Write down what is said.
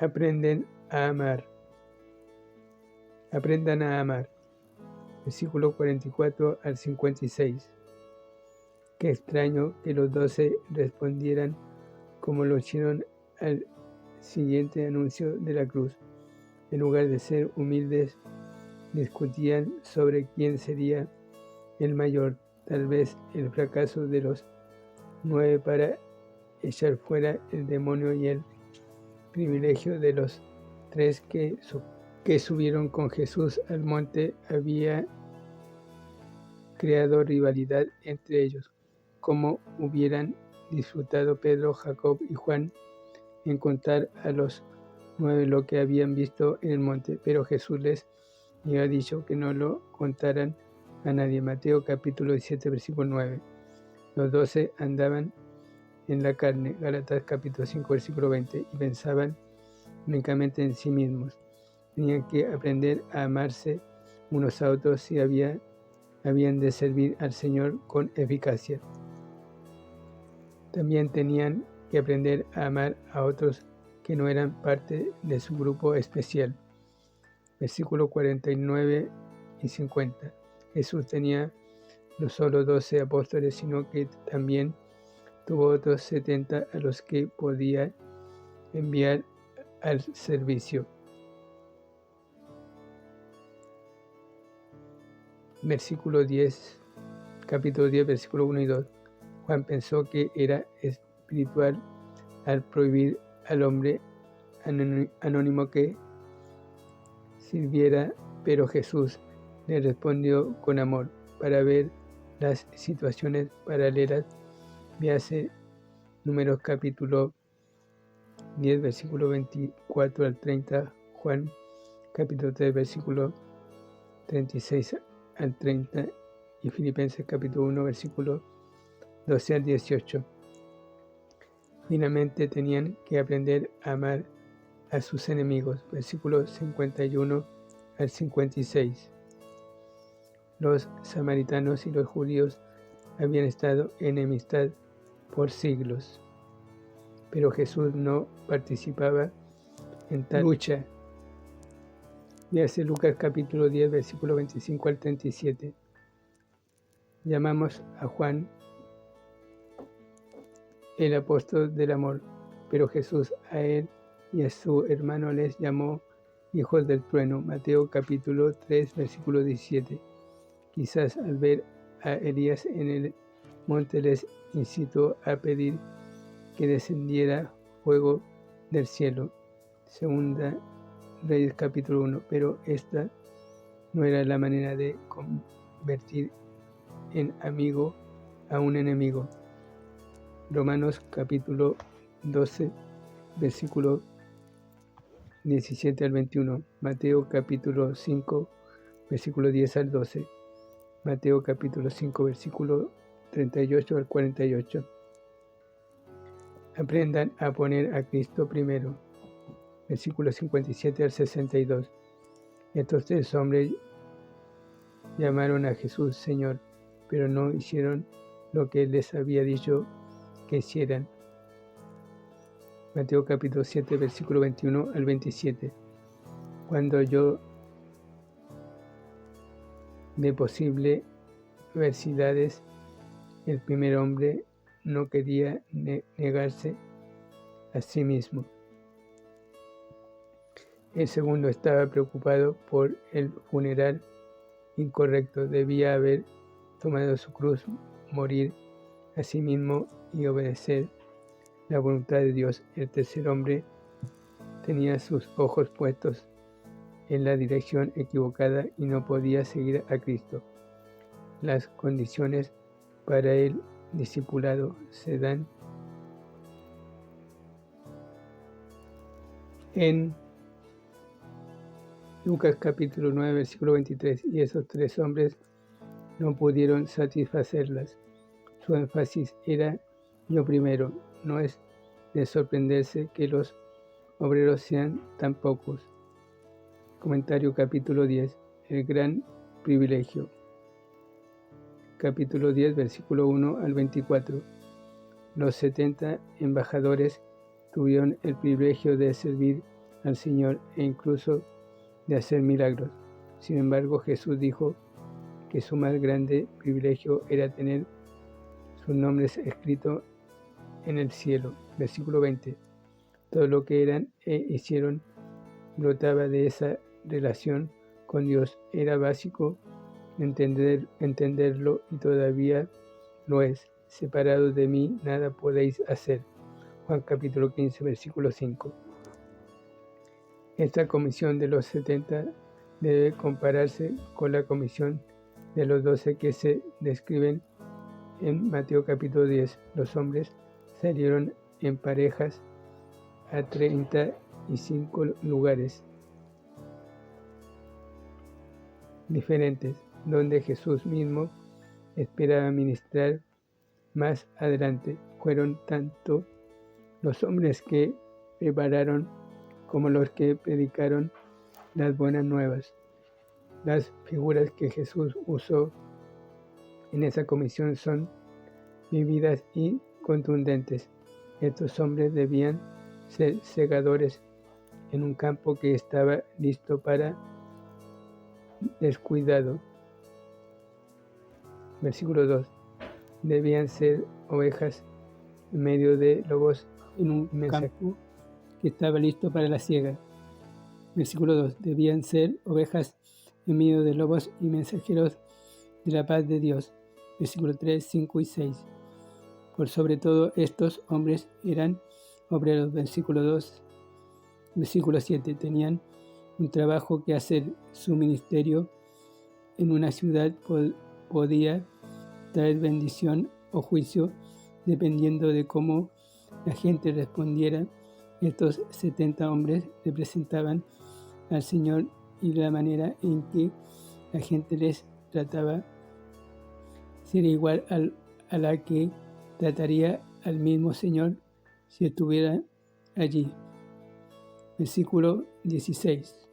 Aprendan a amar. Aprendan a amar. Versículo 44 al 56. Qué extraño que los 12 respondieran como lo hicieron al siguiente anuncio de la cruz. En lugar de ser humildes, discutían sobre quién sería el mayor. Tal vez el fracaso de los 9 para echar fuera el demonio y el privilegio de los 3 que subieron con Jesús al monte había creado rivalidad entre ellos. Como hubieran disfrutado Pedro, Jacob y Juan en contar a los 9 lo que habían visto en el monte, pero Jesús les había dicho que no lo contaran a nadie. Mateo capítulo 17, versículo 9. Los 12 andaban en la carne, Gálatas capítulo 5, versículo 20, y pensaban únicamente en sí mismos. Tenían que aprender a amarse unos a otros si habían de servir al Señor con eficacia. También tenían que aprender a amar a otros que no eran parte de su grupo especial. Versículos 49 y 50. Jesús tenía no solo 12 apóstoles, sino que también tuvo otros 70 a los que podía enviar al servicio. Versículo 10, capítulo 10, versículo 1 y 2. Juan pensó que era espiritual al prohibir al hombre anónimo que sirviera, pero Jesús le respondió con amor. Para ver las situaciones paralelas, véase Números capítulo 10, versículo 24 al 30, Juan capítulo 3, versículo 36 al 30 y Filipenses capítulo 1, versículo 12 al 18. Finalmente tenían que aprender a amar a sus enemigos, versículos 51 al 56. Los samaritanos y los judíos habían estado en enemistad por siglos, pero Jesús no participaba en tal lucha. Véase Lucas capítulo 10, versículo 25 al 37. Llamamos a Juan el apóstol del amor, pero Jesús a él y a su hermano les llamó hijos del trueno. Mateo capítulo 3, versículo 17. Quizás al ver a Elías en el monte les incitó a pedir que descendiera fuego del cielo. Segunda Reyes capítulo 1, pero esta no era la manera de convertir en amigo a un enemigo. Romanos capítulo 12, versículo 17 al 21. Mateo capítulo 5, versículo 10 al 12. Mateo capítulo 5, versículo 38 al 48. Aprendan a poner a Cristo primero. Versículo 57 al 62. Estos 3 hombres llamaron a Jesús Señor, pero no hicieron lo que Él les había dicho que hicieran. Mateo capítulo 7, versículo 21 al 27. Cuando oyó de posibles adversidades, el primer hombre no quería negarse a sí mismo. El segundo estaba preocupado por el funeral incorrecto. Debía haber tomado su cruz, morir a sí mismo y obedecer la voluntad de Dios. El tercer hombre tenía sus ojos puestos en la dirección equivocada y no podía seguir a Cristo. Las condiciones para el discipulado se dan en Lucas capítulo 9, versículo 23, y esos 3 hombres no pudieron satisfacerlas. Su énfasis era yo primero. No es de sorprenderse que los obreros sean tan pocos. Comentario capítulo 10, el gran privilegio. Capítulo 10, versículo 1 al 24. Los 70 embajadores tuvieron el privilegio de servir al Señor e incluso de hacer milagros. Sin embargo, Jesús dijo que su más grande privilegio era tener sus nombres escritos en el cielo. Versículo 20. Todo lo que eran e hicieron brotaba de esa relación con Dios. Era básico entenderlo y todavía lo es. Separados de mí, nada podéis hacer. Juan capítulo 15, versículo 5. Esta comisión de los 70 debe compararse con la comisión de los 12 que se describen en Mateo capítulo 10. Los hombres salieron en parejas a 35 lugares diferentes, donde Jesús mismo esperaba ministrar más adelante. Fueron tanto los hombres que prepararon como los que predicaron las buenas nuevas. Las figuras que Jesús usó en esa comisión son vívidas y contundentes. Estos hombres debían ser segadores en un campo que estaba listo para descuidado. Versículo 2. Debían ser ovejas en medio de lobos en un campo que estaba listo para la siega. Versículo 2. Debían ser ovejas en medio de lobos y mensajeros de la paz de Dios. Versículo 3, 5 y 6. Por sobre todo estos hombres eran obreros. Versículo 2. Versículo 7. Tenían un trabajo que hacer. Su ministerio en una ciudad podía traer bendición o juicio dependiendo de cómo la gente respondiera. Estos 70 hombres representaban al Señor y la manera en que la gente les trataba sería igual a la que trataría al mismo Señor si estuviera allí. Versículo 16.